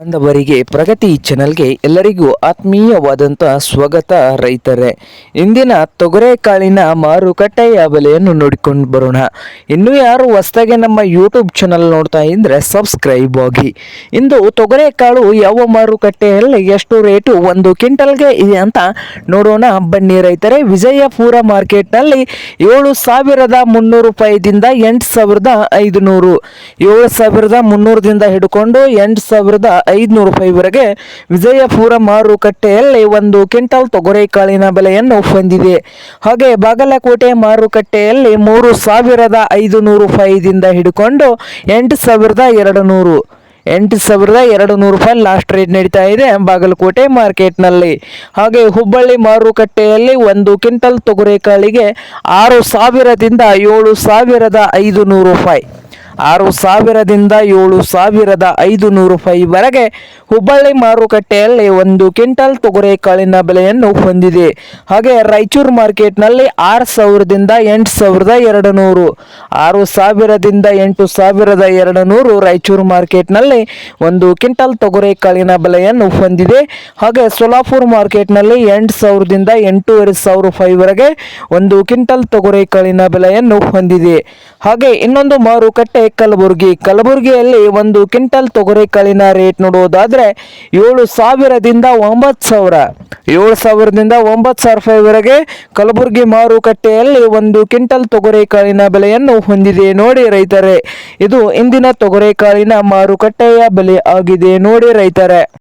ಬಾಂಧವರಿಗೆ ಪ್ರಗತಿ ಚಾನೆಲ್ಗೆ ಎಲ್ಲರಿಗೂ ಆತ್ಮೀಯವಾದಂಥ ಸ್ವಾಗತ. ರೈತರೇ, ಇಂದಿನ ತೊಗರೆಕಾಳಿನ ಮಾರುಕಟ್ಟೆಯ ಬೆಲೆಯನ್ನು ನೋಡಿಕೊಂಡು ಬರೋಣ. ಇನ್ನು ಯಾರು ಹೊಸದಾಗಿ ನಮ್ಮ ಯೂಟ್ಯೂಬ್ ಚಾನಲ್ ನೋಡ್ತಾ ಇದ್ರೆ ಸಬ್ಸ್ಕ್ರೈಬ್ ಆಗಿ. ಇಂದು ತೊಗರೆಕಾಳು ಯಾವ ಮಾರುಕಟ್ಟೆಯಲ್ಲಿ ಎಷ್ಟು ರೇಟು ಒಂದು ಕ್ವಿಂಟಲ್ಗೆ ಇದೆ ಅಂತ ನೋಡೋಣ ಬನ್ನಿ ರೈತರೇ. ವಿಜಯಪುರ ಮಾರ್ಕೆಟ್ನಲ್ಲಿ 7,300 ರೂಪಾಯಿದಿಂದ 8,500, 7,300ದಿಂದ ಹಿಡ್ಕೊಂಡು 8,500 ರೂಪಾಯಿವರೆಗೆ ವಿಜಯಪುರ ಮಾರುಕಟ್ಟೆಯಲ್ಲಿ ಒಂದು ಕ್ವಿಂಟಲ್ ತೊಗರೆಕಾಳಿನ ಬೆಲೆಯನ್ನು ಹೊಂದಿದೆ. ಹಾಗೆ ಬಾಗಲಕೋಟೆ ಮಾರುಕಟ್ಟೆಯಲ್ಲಿ 3,500 ರೂಪಾಯಿದಿಂದ ಹಿಡ್ಕೊಂಡು 8,200 ರೂಪಾಯಿ ಲಾಸ್ಟ್ ರೇಟ್ ನಡೀತಾ ಇದೆ ಬಾಗಲಕೋಟೆ ಮಾರ್ಕೆಟ್ನಲ್ಲಿ. ಹಾಗೆ ಹುಬ್ಬಳ್ಳಿ ಮಾರುಕಟ್ಟೆಯಲ್ಲಿ ಒಂದು ಕ್ವಿಂಟಲ್ ತೊಗರೆಕಾಳಿಗೆ 6,000ದಿಂದ 7,500 ರೂಪಾಯಿ, 6,000ದಿಂದ 7,500 ರೂಪಾಯಿವರೆಗೆ ಹುಬ್ಬಳ್ಳಿ ಮಾರುಕಟ್ಟೆಯಲ್ಲಿ ಒಂದು ಕ್ವಿಂಟಲ್ ತೊಗರೆಕಾಳಿನ ಬೆಲೆಯನ್ನು ಹೊಂದಿದೆ. ಹಾಗೆ ರಾಯಚೂರು ಮಾರ್ಕೆಟ್ನಲ್ಲಿ 6,000ದಿಂದ 8,200, 6,000ದಿಂದ 8,200 ರಾಯಚೂರು ಮಾರ್ಕೆಟ್ನಲ್ಲಿ ಒಂದು ಕ್ವಿಂಟಲ್ ತೊಗರೆಕಾಳಿನ ಬೆಲೆಯನ್ನು ಹೊಂದಿದೆ. ಹಾಗೆ ಸೋಲಾಪುರ ಮಾರ್ಕೆಟ್ನಲ್ಲಿ 8,000ದಿಂದ 8,500 ರೂಪಾಯಿವರೆಗೆ ಒಂದು ಕ್ವಿಂಟಲ್ ತೊಗರೆಕಾಳಿನ ಬೆಲೆಯನ್ನು ಹೊಂದಿದೆ. ಹಾಗೆ ಇನ್ನೊಂದು ಮಾರುಕಟ್ಟೆ ಕಲಬುರಗಿಯಲ್ಲಿ ಒಂದು ಕ್ವಿಂಟಲ್ ತೊಗರೆಕಾಳಿನ ರೇಟ್ ನೋಡುವುದಾದ್ರೆ 7,000ದಿಂದ 9,000, 7,000ದಿಂದ 9,000 ರೂಪಾಯಿವರೆಗೆ ಕಲಬುರಗಿ ಮಾರುಕಟ್ಟೆಯಲ್ಲಿ ಒಂದು ಕ್ವಿಂಟಲ್ ತೊಗರೆಕಾಳಿನ ಬೆಲೆಯನ್ನು ಹೊಂದಿದೆ. ನೋಡಿ ರೈತರೇ, ಇದು ಇಂದಿನ ತೊಗರೆಕಾಳಿನ ಮಾರುಕಟ್ಟೆಯ ಬೆಲೆ ಆಗಿದೆ ನೋಡಿ ರೈತರೇ.